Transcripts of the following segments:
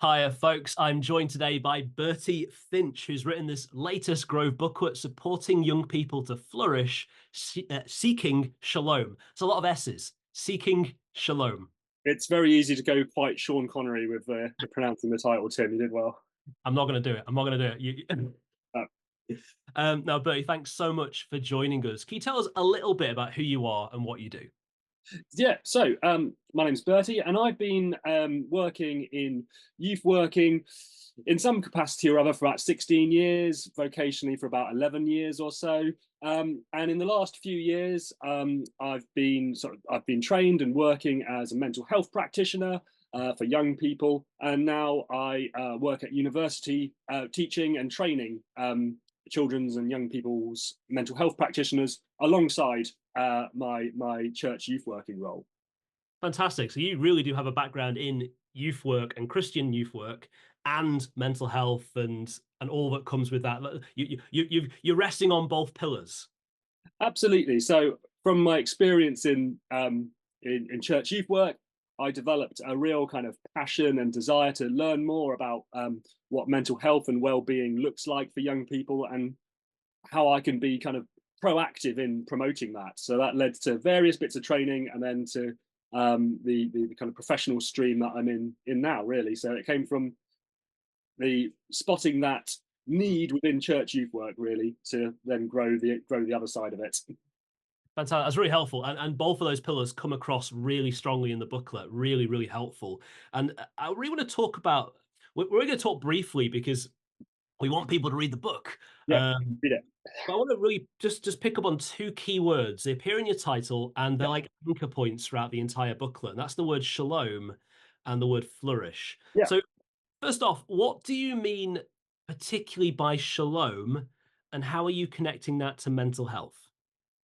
Hiya, folks. I'm joined today by Bertie Finch, who's written this latest Grove booklet supporting young people to flourish, seeking shalom. It's a lot of S's. Seeking shalom. It's very easy to go quite Sean Connery with the pronouncing the title, Tim. You did well. I'm not going to do it. I'm not going to do it. Uh, Now, Bertie, thanks so much for joining us. Can you tell us a little bit about who you are and what you do? my name's Bertie, and I've been working in youth working in some capacity or other for about 16 years, vocationally for about 11 years or so. And in the last few years, I've been trained and working as a mental health practitioner for young people, and now I work at university teaching and training children's and young people's mental health practitioners alongside my church youth working role. Fantastic. So you really do have a background in youth work and Christian youth work and mental health and all that comes with that. You're resting on both pillars. Absolutely. So from my experience in church youth work, I developed a real kind of passion and desire to learn more about what mental health and well-being looks like for young people and how I can be kind of proactive in promoting that. So that led to various bits of training and then to the kind of professional stream that I'm in now, really. So it came from the spotting that need within church youth work, really, to then grow the other side of it. Fantastic. That's really helpful. And both of those pillars come across really strongly in the booklet. Really, really helpful. And I really want to talk about, we're going to talk briefly because we want people to read the book. Yeah, Um, read it. but I want to really just pick up on two key words. They appear in your title and they're Yeah, like anchor points throughout the entire booklet. And that's the word shalom and the word flourish. yeah. So first off, what do you mean particularly by shalom and how are you connecting that to mental health?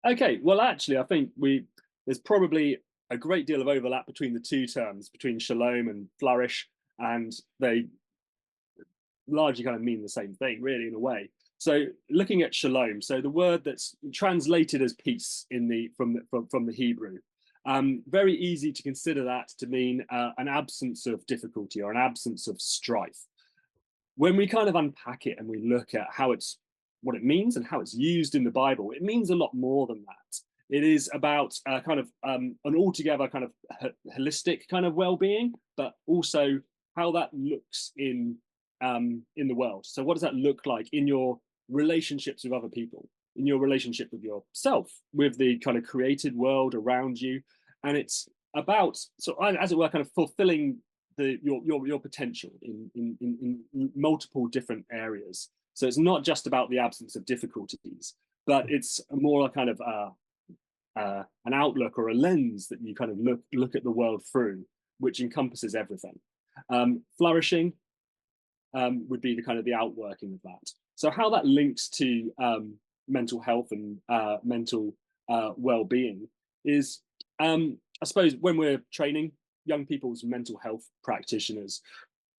Okay. Well, actually, I think we there's probably a great deal of overlap between the two terms, between shalom and flourish, and they largely kind of mean the same thing, really, in a way. So, looking at shalom, so the word that's translated as peace in the from the Hebrew, very easy to consider that to mean an absence of difficulty or an absence of strife. When we kind of unpack it and we look at how it's what it means and how it's used in the Bible, it means a lot more than that. It is about kind of an altogether kind of holistic kind of well-being, but also how that looks in the world. So, what does that look like in your relationships with other people, in your relationship with yourself, with the kind of created world around you? And it's about, so as it were, kind of fulfilling your potential in multiple different areas. So it's not just about the absence of difficulties, but it's more a kind of an outlook or a lens that you kind of look at the world through, which encompasses everything. Flourishing would be the kind of the outworking of that. So how that links to mental health and mental well-being is, I suppose, when we're training young people's mental health practitioners,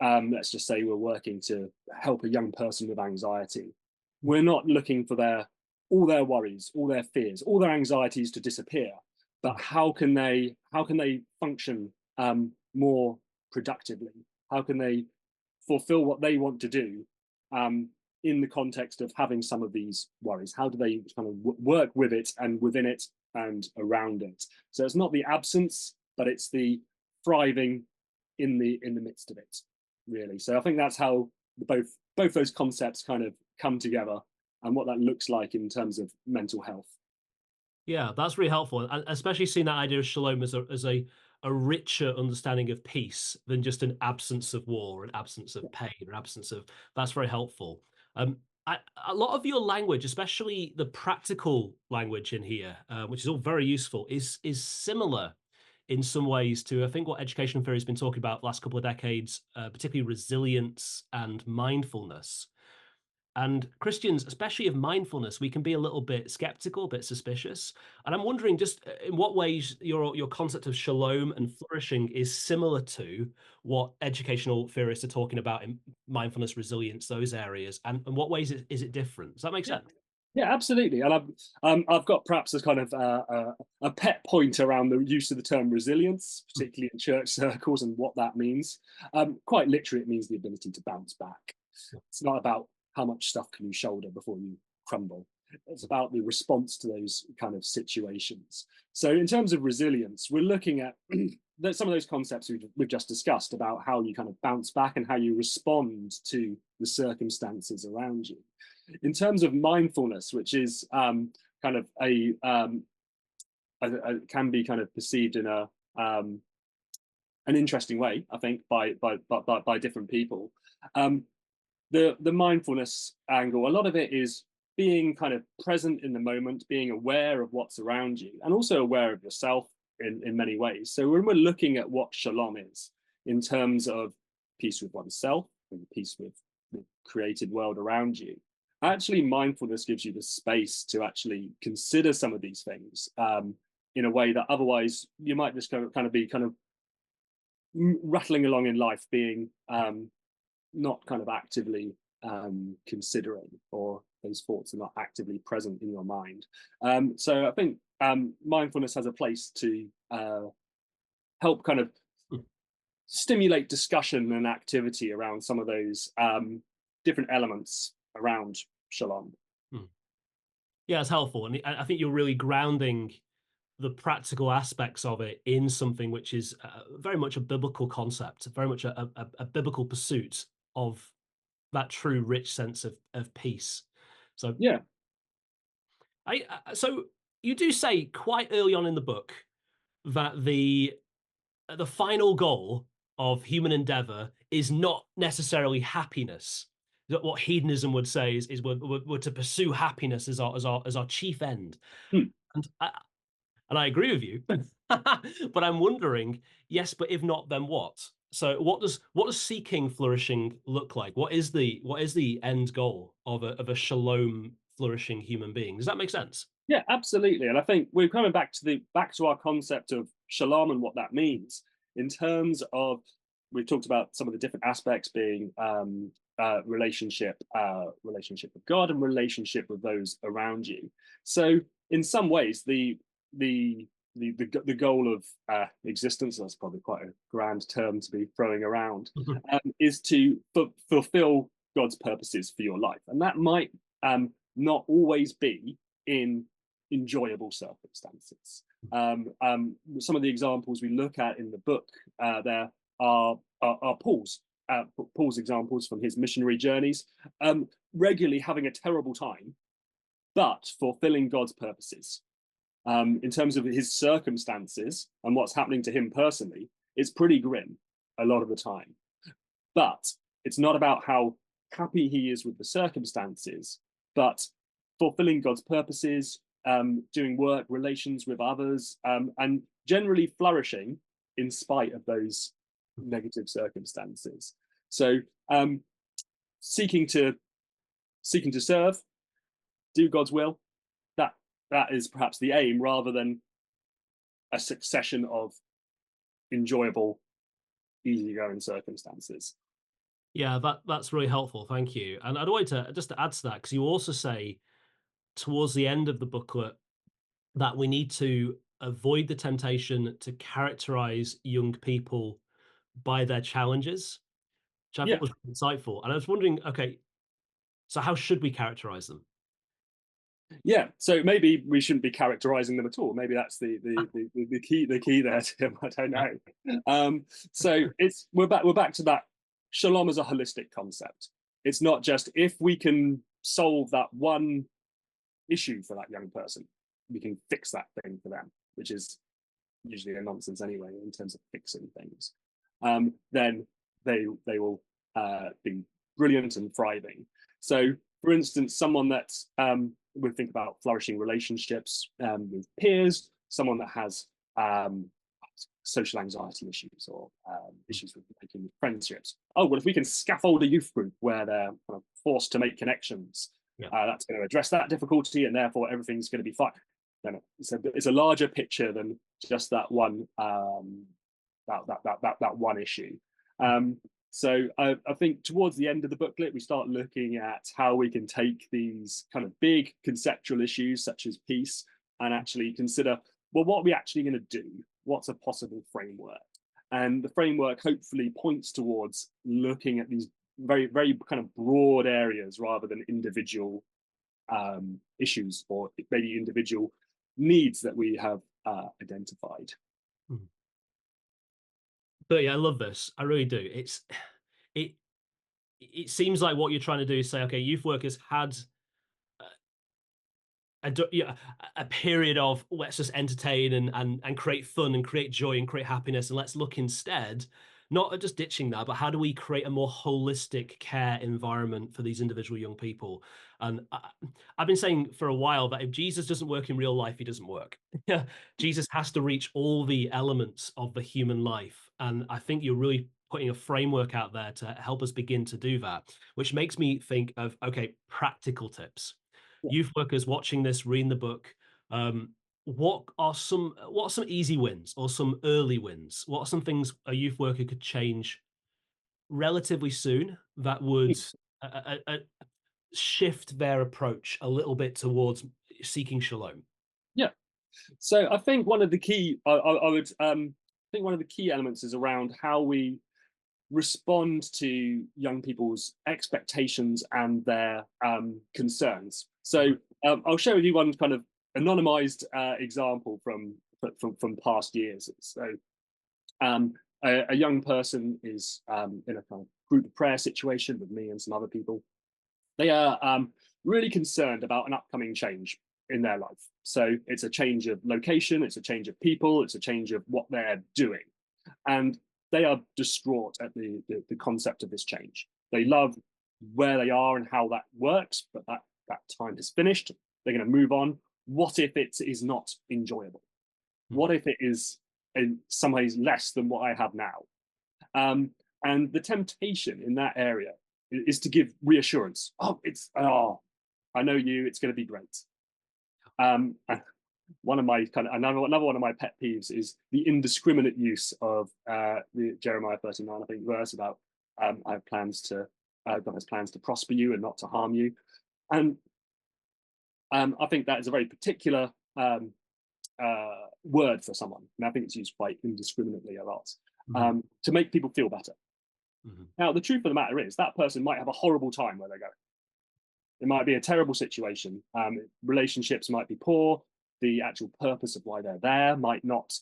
let's just say we're working to help a young person with anxiety. We're not looking for all their worries, all their fears, all their anxieties to disappear, but how can they function more productively? How can they fulfill what they want to do in the context of having some of these worries? How do they kind of work with it and within it and around it? So it's not the absence, but it's the thriving in the midst of it, really. So I think that's how both those concepts kind of come together and what that looks like in terms of mental health. Yeah, that's really helpful, and especially seeing that idea of shalom as a richer understanding of peace than just an absence of war, an absence of pain, an absence of. That's very helpful. A lot of your language, especially the practical language in here, which is all very useful, is similar in some ways to I think what education theory has been talking about the last couple of decades, particularly resilience and mindfulness. And Christians, especially of mindfulness, we can be a little bit skeptical, a bit suspicious. And I'm wondering just in what ways your concept of shalom and flourishing is similar to what educational theorists are talking about in mindfulness, resilience, those areas, and what ways is it different? Does that make Yeah. sense? Yeah, absolutely. And I've got perhaps a kind of a pet point around the use of the term resilience, particularly in church circles, and what that means. Quite literally, it means the ability to bounce back. It's not about how much stuff can you shoulder before you crumble. It's about the response to those kind of situations. So in terms of resilience, we're looking at some of those concepts we've just discussed about how you kind of bounce back and how you respond to the circumstances around you. In terms of mindfulness, which is kind of can be kind of perceived in an interesting way, I think, by different people. The mindfulness angle, a lot of it is being kind of present in the moment, being aware of what's around you, and also aware of yourself in many ways. So when we're looking at what shalom is in terms of peace with oneself and peace with the created world around you, actually mindfulness gives you the space to actually consider some of these things in a way that otherwise you might just kind of be kind of rattling along in life, being not kind of actively considering, or those thoughts are not actively present in your mind. So I think mindfulness has a place to help kind of stimulate discussion and activity around some of those different elements around shalom. Yeah, it's helpful. And I think you're really grounding the practical aspects of it in something which is very much a biblical concept, very much a biblical pursuit of that true rich sense of peace. So yeah, so you do say quite early on in the book that the final goal of human endeavor is not necessarily happiness. What hedonism would say is we're to pursue happiness as our chief end. hmm. And I agree with you, but I'm wondering, yes, but if not, then what? So what does seeking flourishing look like? What is the end goal of a shalom flourishing human being? Does that make sense? Yeah, absolutely. And I think we're coming back to our concept of shalom and what that means in terms of, we've talked about some of the different aspects being relationship with God and relationship with those around you. So in some ways, the goal of existence, that's probably quite a grand term to be throwing around, is to fulfill God's purposes for your life. And that might not always be in enjoyable circumstances. Some of the examples we look at in the book there are Paul's examples from his missionary journeys, regularly having a terrible time, but fulfilling God's purposes. In terms of his circumstances and what's happening to him personally, it's pretty grim a lot of the time. But it's not about how happy he is with the circumstances, but fulfilling God's purposes, doing work, relations with others, and generally flourishing in spite of those negative circumstances. So seeking to serve, do God's will, that is perhaps the aim, rather than a succession of enjoyable, easygoing circumstances. Yeah, that's really helpful. Thank you. And I'd like to just to add to that, because you also say towards the end of the booklet that we need to avoid the temptation to characterize young people by their challenges, which I Yeah. thought was insightful. And I was wondering, okay, so how should we characterize them? Yeah, so maybe we shouldn't be characterizing them at all. Maybe that's the key there, Tim. I don't know. So we're back to that. Shalom as a holistic concept. It's not just if we can solve that one issue for that young person, we can fix that thing for them, which is usually a nonsense anyway in terms of fixing things. Then they will be brilliant and thriving. So, for instance, someone that's we think about flourishing relationships with peers, someone that has social anxiety issues or issues with making friendships. Oh, well, if we can scaffold a youth group where they're kind of forced to make connections, that's going to address that difficulty, and therefore everything's going to be fine. No, it's a larger picture than just that one that one issue. So I think towards the end of the booklet, we start looking at how we can take these kind of big conceptual issues such as peace and actually consider, well, what are we actually going to do? What's a possible framework? And the framework hopefully points towards looking at these very, very kind of broad areas rather than individual issues or maybe individual needs that we have identified. Mhm. But yeah, I love this. I really do. It it seems like what you're trying to do is say, okay, youth workers had yeah, a period of let's just entertain and create fun and create joy and create happiness, and let's look instead not at just ditching that, but how do we create a more holistic care environment for these individual young people? And I've been saying for a while that if Jesus doesn't work in real life, he doesn't work. Jesus has to reach all the elements of the human life, and I think you're really putting a framework out there to help us begin to do that, which makes me think of, okay, practical tips. Youth workers watching this, reading the book, what are some easy wins or some early wins? What are some things a youth worker could change relatively soon that would shift their approach a little bit towards seeking shalom? Yeah. So I think one of the key, I would think one of the key elements is around how we respond to young people's expectations and their concerns. So I'll share with you one kind of anonymized example from past years. So a young person is in a kind of group prayer situation with me and some other people. They are really concerned about an upcoming change in their life. So it's a change of location, it's a change of people, it's a change of what they're doing. And they are distraught at the concept of this change. They love where they are and how that works, but that time is finished. They're going to move on. What if it is not enjoyable? What if it is in some ways less than what I have now? And the temptation in that area is to give reassurance. I know you. It's going to be great. And one of my kind of another one of my pet peeves is the indiscriminate use of the Jeremiah 39, I think, verse about I have plans to God has plans to prosper you and not to harm you. And I think that is a very particular word for someone, and I think it's used quite indiscriminately a lot to make people feel better. Now, the truth of the matter is that person might have a horrible time where they're going. It might be a terrible situation. Relationships might be poor. The actual purpose of why they're there might not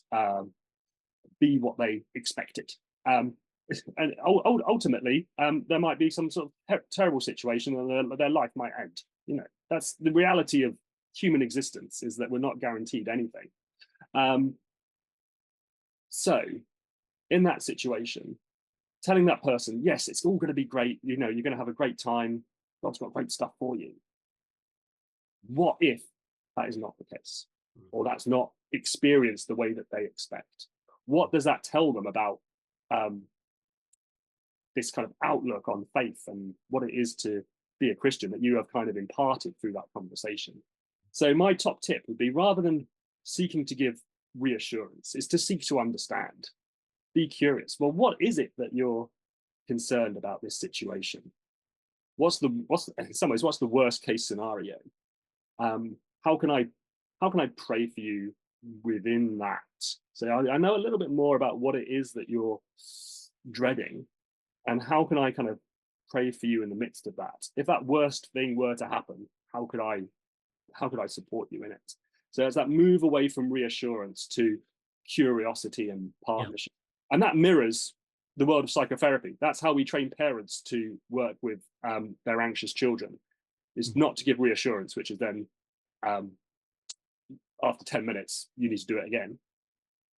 be what they expected. And ultimately, there might be some sort of terrible situation and their life might end. You know, that's the reality of human existence, is that we're not guaranteed anything. So in that situation, telling that person, yes, it's all going to be great. You know, you're going to have a great time. God's got great stuff for you. What if that is not the case? Or that's not experienced the way that they expect? What does that tell them about this kind of outlook on faith and what it is to be a Christian that you have kind of imparted through that conversation? So my top tip would be, rather than seeking to give reassurance, is to seek to understand. Be curious. Well, what is it that you're concerned about this situation? In some ways, what's the worst case scenario? How can I pray for you within that? So I know a little bit more about what it is that you're dreading, and how can I kind of pray for you in the midst of that? If that worst thing were to happen, how could I support you in it? So it's that move away from reassurance to curiosity and partnership. And that mirrors the world of psychotherapy. That's how we train parents to work with their anxious children, is not to give reassurance, which is then after 10 minutes, you need to do it again,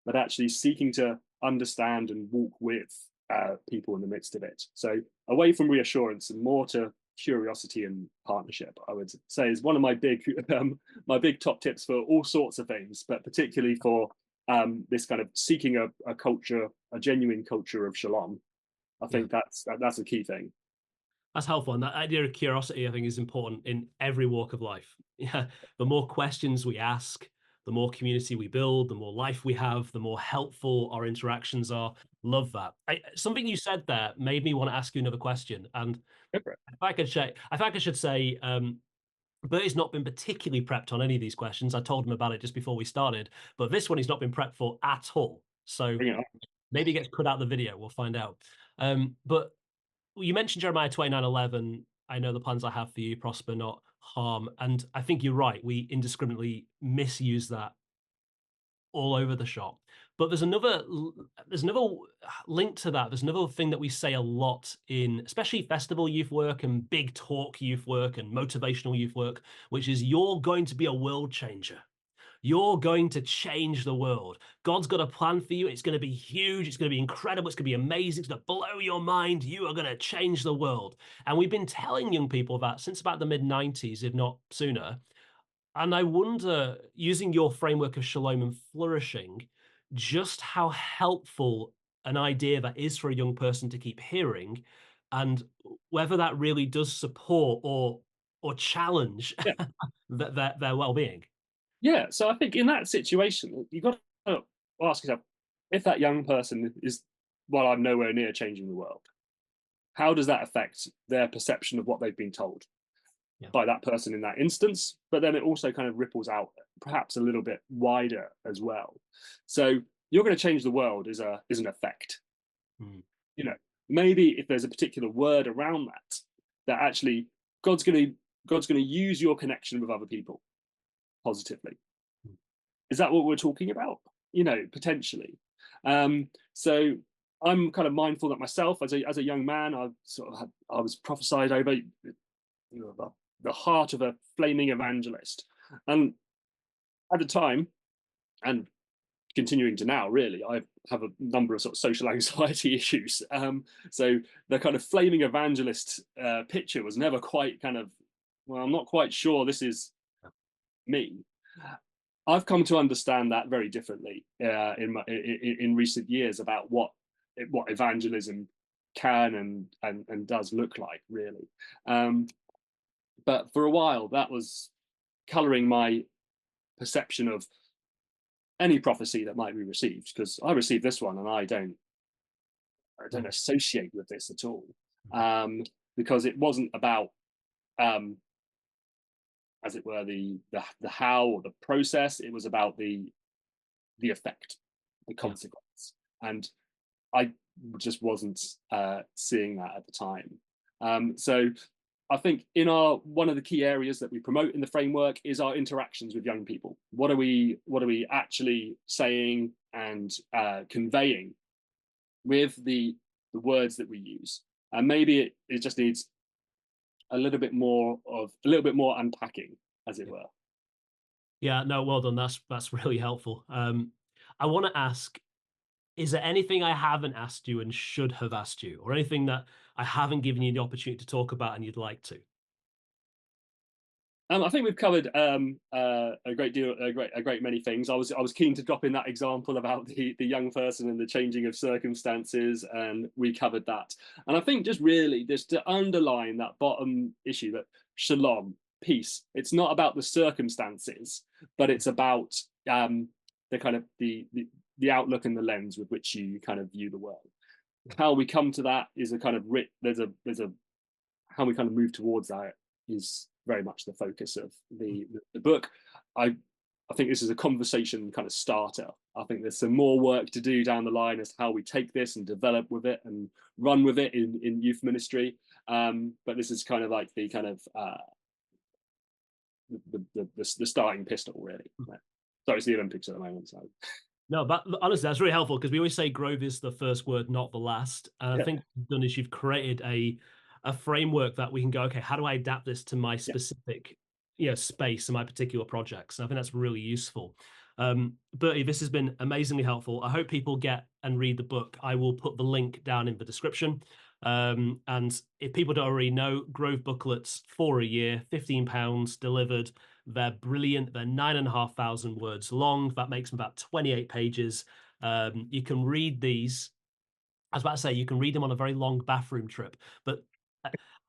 but actually seeking to understand and walk with people in the midst of it. So away from reassurance and more to curiosity and partnership, I would say, is one of my big top tips for all sorts of things, but particularly for this kind of seeking a culture, a genuine culture of shalom. I think that's a key thing. That's helpful. And that idea of curiosity, I think, is important in every walk of life. Yeah. The more questions we ask, the more community we build, the more life we have, the more helpful our interactions are. Love that. Something you said there made me want to ask you another question. And Go for it. I think I should say, Bertie's not been particularly prepped on any of these questions. I told him about it just before we started, but this one he's not been prepped for at all. So Bring it on. maybe it gets cut out of the video. We'll find out. But you mentioned Jeremiah 29:11. I know the plans I have for you prosper, not harm. And I think you're right. We indiscriminately misuse that all over the shop. But there's another link to that. There's another thing that we say a lot in especially festival youth work and big talk youth work and motivational youth work, which is you're going to be a world changer. You're going to change the world. God's got a plan for you. It's going to be huge. It's going to be incredible. It's going to be amazing. It's going to blow your mind. You are going to change the world. And we've been telling young people that since about the mid 90s, if not sooner. And I wonder, using your framework of shalom and flourishing, just how helpful an idea that is for a young person to keep hearing, and whether that really does support or challenge Yeah. their well-being. Yeah. So I think in that situation, you've got to ask yourself, if that young person is, well, I'm nowhere near changing the world, how does that affect their perception of what they've been told Yeah. by that person in that instance? But then it also kind of ripples out perhaps a little bit wider as well. So you're going to change the world is an effect. Mm. You know, maybe if there's a particular word around that, that actually God's going to use your connection with other people positively. Mm. Is that what we're talking about? You know, potentially. So I'm kind of mindful that myself as a young man, I was prophesied over, you know, the heart of a flaming evangelist, and at the time, and continuing to now, really, I have a number of sort of social anxiety issues. So the kind of flaming evangelist picture was never quite kind of, well, I'm not quite sure this is me. I've come to understand that very differently in recent years about what evangelism can and does look like, really. But for a while, that was colouring my perception of any prophecy that might be received, because I received this one and I don't associate with this at all, because it wasn't about, as it were, the how or the process. It was about the effect, the consequence, and I just wasn't seeing that at the time. So I think in one of the key areas that we promote in the framework is our interactions with young people. What are we actually saying and conveying with the words that we use? And maybe it just needs a little bit more unpacking, as it were. Yeah, no, well done. That's really helpful. I want to ask, is there anything I haven't asked you and should have asked you, or anything that I haven't given you the opportunity to talk about and you'd like to? I think we've covered a great many things. I was keen to drop in that example about the young person and the changing of circumstances, and we covered that. And I think just to underline that bottom issue, that shalom, peace. It's not about the circumstances, but it's about the kind of the outlook and the lens with which you kind of view the world. How we come to that is a kind of there's a how we kind of move towards that is very much the focus of the book. I think this is a conversation kind of starter. I think there's some more work to do down the line as to how we take this and develop with it and run with it in youth ministry. But this is kind of like the kind of the starting pistol, really. Sorry, it's the Olympics at the moment. So. No, but honestly, that's really helpful, because we always say growth is the first word, not the last. And I think what you've done is you've created a framework that we can go, okay, how do I adapt this to my specific space and my particular projects? And I think that's really useful. Bertie, this has been amazingly helpful. I hope people get and read the book. I will put the link down in the description. And if people don't already know, Grove booklets for a year, £15 delivered. They're brilliant. They're 9,500 words long. That makes them about 28 pages. You can read these. I was about to say, you can read them on a very long bathroom trip, but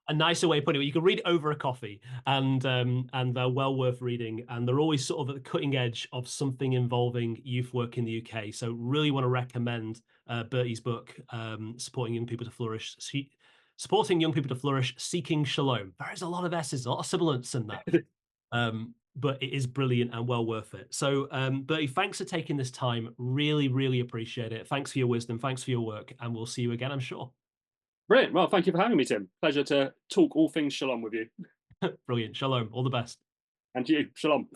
a nicer way of putting it. You can read it over a coffee, and they're well worth reading. And they're always sort of at the cutting edge of something involving youth work in the UK. So really want to recommend Bertie's book, supporting young people to flourish. Supporting young people to flourish, seeking shalom. There is a lot of S's, a lot of sibilants in that. But it is brilliant and well worth it. So, Bertie, thanks for taking this time. Really, really appreciate it. Thanks for your wisdom. Thanks for your work. And we'll see you again, I'm sure. Brilliant. Well, thank you for having me, Tim. Pleasure to talk all things Shalom with you. Brilliant. Shalom. All the best. And to you, Shalom.